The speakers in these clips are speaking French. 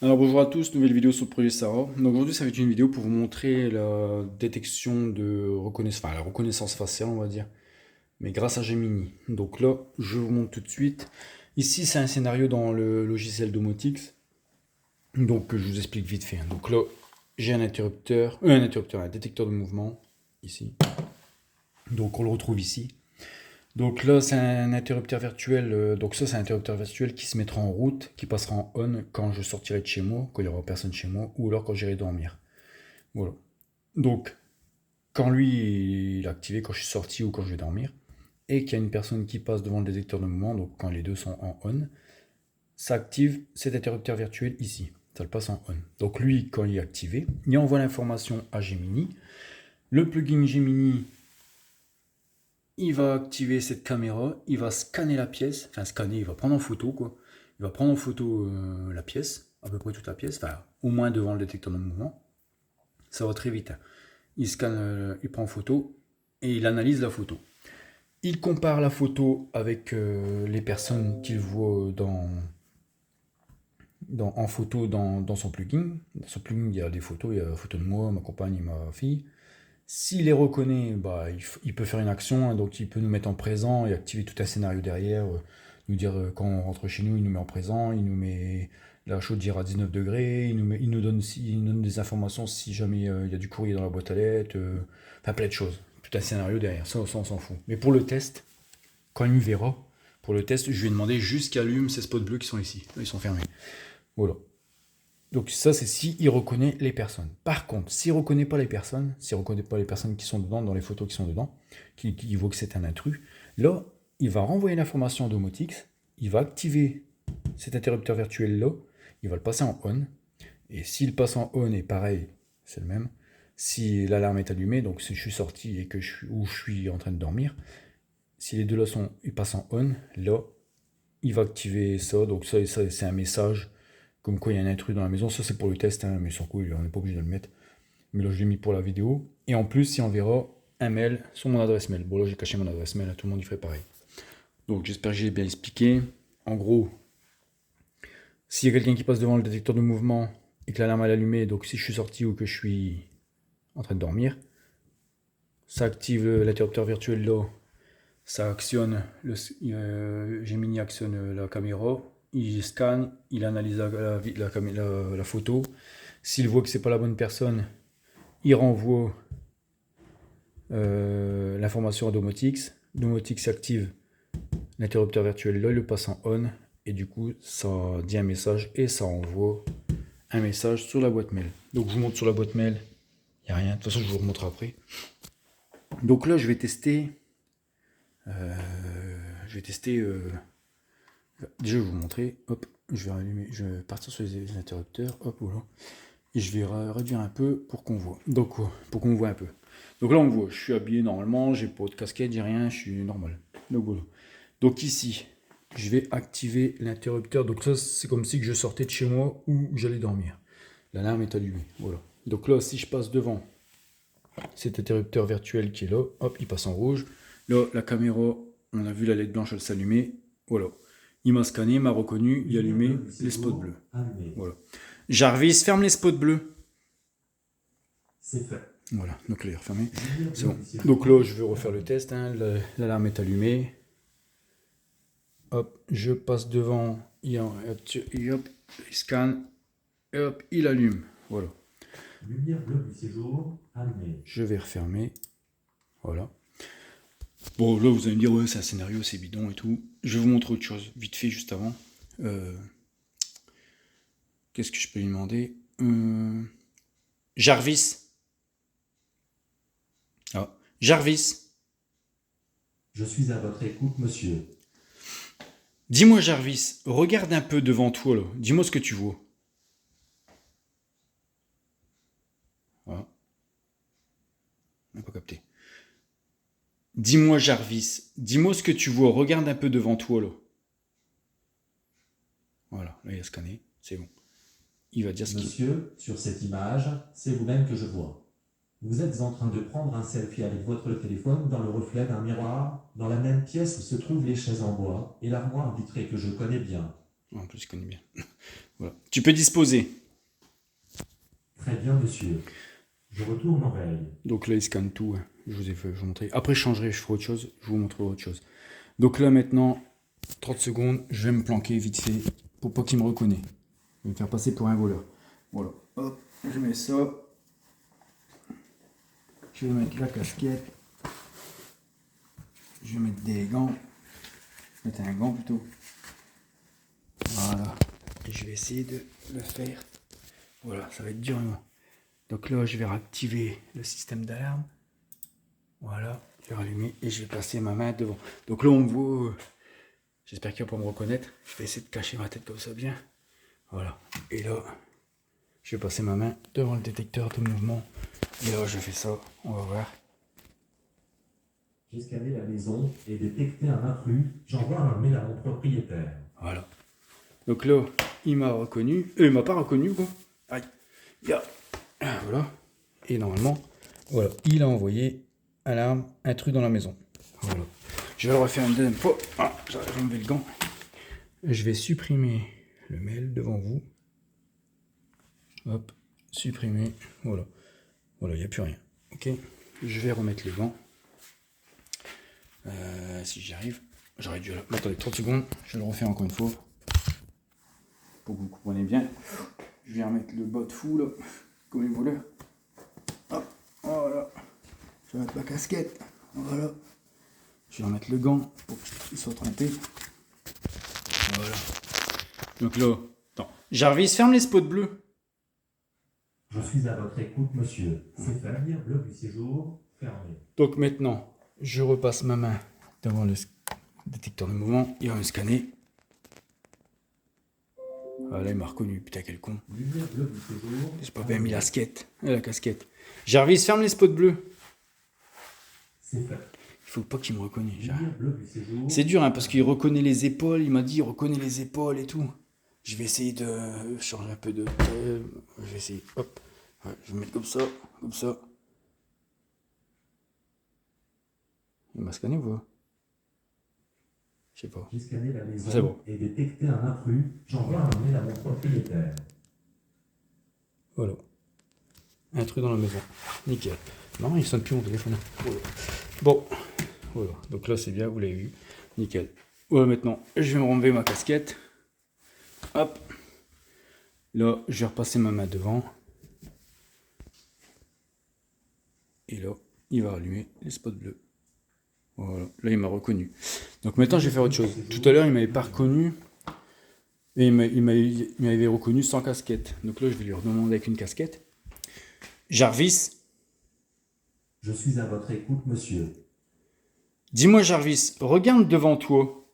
Alors bonjour à tous, nouvelle vidéo sur le projet Sarah. Donc aujourd'hui ça va être une vidéo pour vous montrer la détection de reconnaissance, enfin la reconnaissance faciale on va dire, mais grâce à Gemini. Donc là je vous montre tout de suite. Ici c'est un scénario dans le logiciel Domotix. Donc je vous explique vite fait. Donc là j'ai un détecteur de mouvement ici. Donc on le retrouve ici. Donc là, c'est un interrupteur virtuel. Donc ça, c'est un interrupteur virtuel qui se mettra en route, qui passera en on quand je sortirai de chez moi, quand il n'y aura personne chez moi, ou alors quand j'irai dormir. Voilà. Donc, quand lui il est activé, quand je suis sorti ou quand je vais dormir, et qu'il y a une personne qui passe devant le détecteur de mouvement, donc quand les deux sont en on, ça active cet interrupteur virtuel ici. Ça le passe en on. Donc lui, quand il est activé, il envoie l'information à Gemini. Le plugin Gemini il va activer cette caméra, il va scanner la pièce, enfin scanner, il va prendre en photo quoi. Il va prendre en photo la pièce, à peu près toute la pièce, enfin au moins devant le détecteur de mouvement. Ça va très vite, hein. Il scanne, il prend en photo et il analyse la photo. Il compare la photo avec les personnes qu'il voit en photo dans son plugin. Dans son plugin, il y a des photos, il y a la photo de moi, ma compagne et ma fille. S'il les reconnaît, bah, il peut faire une action, hein, donc il peut nous mettre en présent et activer tout un scénario derrière, nous dire quand on rentre chez nous, il nous met en présent, il nous met la chaudière à 19 degrés, il nous donne des informations si jamais il y a du courrier dans la boîte à lettres, enfin plein de choses, tout un scénario derrière, ça on s'en fout. Mais pour le test, quand il me verra, pour le test, je lui ai demandé juste qu'il allume ces spots bleus qui sont ici, là, ils sont fermés. Voilà. Donc ça, c'est s'il reconnaît les personnes. Par contre, s'il ne reconnaît pas les personnes, s'il ne reconnaît pas les personnes qui sont dedans, dans les photos qui sont dedans, qui voit que c'est un intrus, là, il va renvoyer l'information à Domotix, il va activer cet interrupteur virtuel-là, il va le passer en on, et s'il passe en on, et pareil, c'est le même, si l'alarme est allumée, donc si je suis sorti et que je suis en train de dormir, si les deux là ils passent en on, là, il va activer ça, donc ça c'est un message comme quoi il y a un intrus dans la maison. Ça c'est pour le test, hein, mais sans coup on n'est pas obligé de le mettre. Mais là je l'ai mis pour la vidéo. Et en plus il enverra un mail sur mon adresse mail. Bon là j'ai caché mon adresse mail, tout le monde y ferait pareil. Donc j'espère que j'ai bien expliqué. En gros, s'il y a quelqu'un qui passe devant le détecteur de mouvement et que l'alarme est allumée, donc si je suis sorti ou que je suis en train de dormir, ça active l'interrupteur virtuel là, ça actionne, Gemini actionne la caméra, il scanne, il analyse la photo. S'il voit que c'est pas la bonne personne, il renvoie l'information à Domotix. Domotix active l'interrupteur virtuel là, il le passe en on, et du coup ça dit un message et ça envoie un message sur la boîte mail. Donc je vous montre sur la boîte mail, il n'y a rien, de toute façon je vous remontre après. Donc là je vais tester, je vais tester déjà, je vais vous montrer. Hop, je vais rallumer, je vais partir sur les interrupteurs. Hop, voilà. Et je vais réduire un peu pour qu'on voit. Donc, pour qu'on voit un peu. Donc là, on voit, je suis habillé normalement, j'ai pas de casquette, j'ai rien, je suis normal. Donc voilà. Donc ici, je vais activer l'interrupteur. Donc ça, c'est comme si que je sortais de chez moi ou j'allais dormir. L'alarme est allumée. Voilà. Donc là, si je passe devant cet interrupteur virtuel qui est là, hop, il passe en rouge. Là, la caméra, on a vu la LED blanche, elle s'allumer. Voilà. Il m'a scanné, m'a reconnu, il a allumé les spots bleus. Voilà. Jarvis, ferme les spots bleus. C'est fait. Voilà, donc là, il est refermé. C'est bon. Donc là, je vais refaire le test, hein. L'alarme est allumée. Hop, je passe devant. Hop, il scanne. Et hop, il allume. Voilà. Lumière bleue du séjour, allumée. Je vais refermer. Voilà. Bon, là, vous allez me dire, ouais, c'est un scénario, c'est bidon et tout. Je vais vous montrer autre chose, vite fait, juste avant. Qu'est-ce que je peux lui demander Jarvis. Ah, Jarvis. Je suis à votre écoute, monsieur. Dis-moi, Jarvis, regarde un peu devant toi, là. Dis-moi ce que tu vois. Voilà, on n'a pas capté. Dis-moi, Jarvis, dis-moi ce que tu vois. Regarde un peu devant toi, là. Voilà, là, il a scanné. C'est bon. Il va dire ce qu'il... Monsieur, sur cette image, c'est vous-même que je vois. Vous êtes en train de prendre un selfie avec votre téléphone dans le reflet d'un miroir, dans la même pièce où se trouvent les chaises en bois et l'armoire vitrée que je connais bien. En plus, il connaît bien. Voilà. Tu peux disposer. Très bien, monsieur. Je retourne en veille. Donc là, il scanne tout. Hein. Je vous ai fait je vous montrer. Après, je changerai, je ferai autre chose. Je vous montrerai autre chose. Donc là, maintenant, 30 secondes, je vais me planquer vite fait pour pas qu'il me reconnaisse. Je vais me faire passer pour un voleur. Voilà. Hop, je mets ça. Je vais mettre la casquette. Je vais mettre des gants. Je vais mettre un gant plutôt. Voilà. Et je vais essayer de le faire. Voilà, ça va être dur. Hein. Donc là, je vais réactiver le système d'alarme. Voilà, je vais rallumer et je vais passer ma main devant. Donc là, on me voit. J'espère qu'il va pas me reconnaître. Je vais essayer de cacher ma tête comme ça bien. Voilà. Et là, je vais passer ma main devant le détecteur de mouvement. Et là, je fais ça. On va voir. J'ai scanné la maison et détecté un intrus. J'envoie un mail à mon propriétaire. Voilà. Donc là, il m'a reconnu. Il m'a pas reconnu, quoi. Aïe. Voilà. Et normalement, voilà, il a envoyé alarme, intrus dans la maison. Voilà. Je vais le refaire une deuxième fois. Ah, j'arrive à enlever le gant. Je vais supprimer le mail devant vous. Hop, supprimer. Voilà. Voilà, il n'y a plus rien. Ok. Je vais remettre les gants. Si j'y arrive. J'aurais dû... Attendez, 30 secondes. Je vais le refaire encore une fois. Pour que vous compreniez bien. Je vais remettre le bot fou là. Comme les voleurs. Hop, voilà. Je vais mettre ma casquette. Voilà. Je vais remettre le gant pour qu'il soit trempé. Voilà. Donc là, attends. Jarvis, ferme les spots bleus. Je suis à votre écoute, monsieur. C'est famille, bloc du séjour, fermé. Donc maintenant, je repasse ma main devant le détecteur de mouvement. Il va me scanner. Ah là, il m'a reconnu. Putain, quel con. Lumière bloc du séjour. J'ai pas bien mis la casquette. Jarvis, ferme les spots bleus. C'est fait. Il faut pas qu'il me reconnaisse. Lumière bloc du séjour. C'est dur, hein, parce qu'il reconnaît les épaules. Il m'a dit, il reconnaît les épaules et tout. Je vais essayer de changer un peu de... Je vais essayer. Hop. Ouais, je vais mettre comme ça. Comme ça. Il m'a scanné ou pas? Je sais pas. J'ai scanné la maison C'est bon. et détecté un intrus. J'envoie un mail à mon propriétaire. Voilà. Un truc dans la maison. Nickel. Non, il sonne plus mon téléphone. Voilà. Bon. Voilà. Donc là, c'est bien, vous l'avez vu. Nickel. Voilà, maintenant, je vais me renlever ma casquette. Hop. Là, je vais repasser ma main devant. Et là, il va allumer les spots bleus. Voilà. Là, il m'a reconnu. Donc maintenant, je vais faire autre chose. Tout à l'heure, il m'avait pas reconnu. Et il m'avait reconnu sans casquette. Donc là, je vais lui redemander avec une casquette. Jarvis. Je suis à votre écoute, monsieur. Dis-moi, Jarvis, regarde devant toi.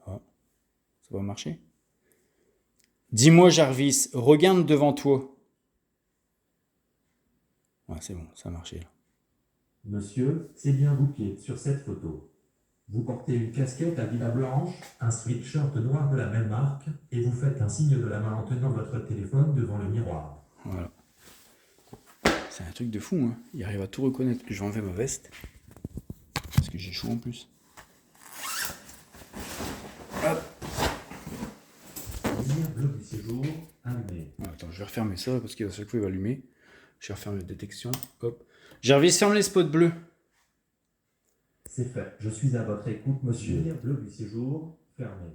Ah, ça va marcher. Dis-moi, Jarvis, regarde devant toi. Ouais, c'est bon, ça a marché là. Monsieur, c'est bien booké sur cette photo. Vous portez une casquette à villa blanche, un sweatshirt noir de la même marque, et vous faites un signe de la main en tenant votre téléphone devant le miroir. Voilà. C'est un truc de fou, hein. Il arrive à tout reconnaître. Je vais enlever ma veste. Parce que j'ai chaud en plus. Hop. Lumière bleue du séjour, allumée. Attends, je vais refermer ça parce qu'à chaque fois il va allumer. Je vais refermer la détection. Hop. Jarvis, ferme les spots bleus. C'est fait. Je suis à votre écoute, monsieur. Lumière bleue du séjour, fermée.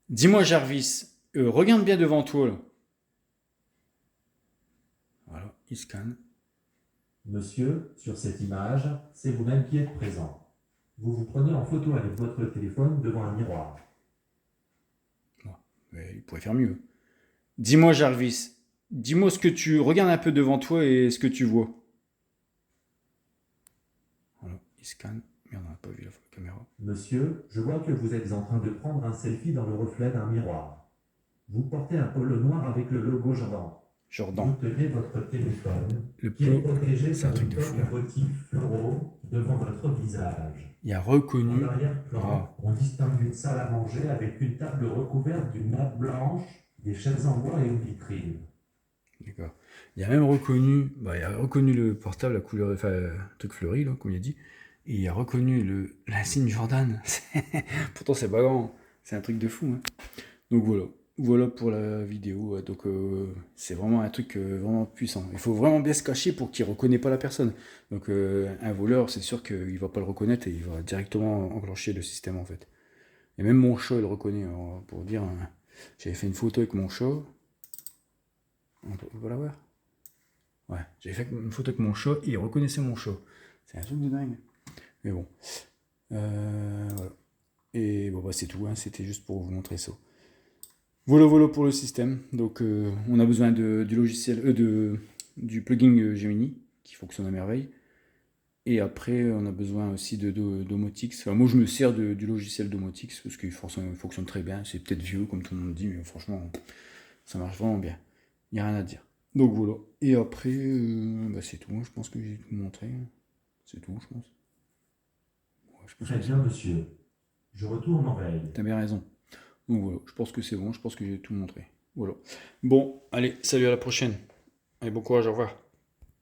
Dis-moi, Jarvis, regarde bien devant toi là. Voilà, il scanne. Monsieur, sur cette image, c'est vous-même qui êtes présent. Vous vous prenez en photo avec votre téléphone devant un miroir. Mais il pourrait faire mieux. Dis-moi, Jarvis, dis-moi ce que tu... Regarde un peu devant toi et ce que tu vois. Voilà, il scanne. Merde, on n'a pas vu la caméra. Monsieur, je vois que vous êtes en train de prendre un selfie dans le reflet d'un miroir. Vous portez un polo noir avec le logo Jordan. Jordan. Vous tenez votre téléphone, Le qui est polo, protégé c'est un par truc une de fou. coque à motifs floraux devant votre visage. Il a En reconnu... arrière-plan, on distingue une salle à manger avec une table recouverte d'une nappe blanche, des chaises en bois et une vitrine. D'accord. Il a même reconnu... Bah, il a reconnu le portable, la couleur... Enfin, le truc fleuri, là, comme il a dit. Et il a reconnu l'insigne Jordan. Pourtant, c'est pas grand. C'est un truc de fou. Hein. Donc voilà. Voilà pour la vidéo. Donc c'est vraiment un truc vraiment puissant. Il faut vraiment bien se cacher pour qu'il ne reconnaisse pas la personne. Donc un voleur, c'est sûr qu'il ne va pas le reconnaître et il va directement enclencher le système en fait. Et même mon chat, il le reconnaît. Alors, pour dire, j'avais fait une photo avec mon chat. On peut la voir. Ouais, j'avais fait une photo avec mon chat et il reconnaissait mon chat. C'est un truc de dingue. Mais bon. Voilà. Et bon, bah, c'est tout. Hein. C'était juste pour vous montrer ça. Voilà pour le système. Donc, on a besoin du logiciel, du plugin Gemini qui fonctionne à merveille. Et après, on a besoin aussi de Domotix. Enfin, moi, je me sers du logiciel Domotix parce qu'il fonctionne très bien. C'est peut-être vieux, comme tout le monde dit, mais franchement, ça marche vraiment bien. Il n'y a rien à dire. Donc voilà. Et après, bah, c'est tout. Je pense que j'ai tout montré. C'est tout, je pense. Ouais, je pense Très que bien, monsieur. Je retourne en veille. t'as bien raison. Donc voilà, je pense que c'est bon. Je pense que j'ai tout montré. Voilà. Bon, allez, salut à la prochaine. Allez, bon courage, au revoir.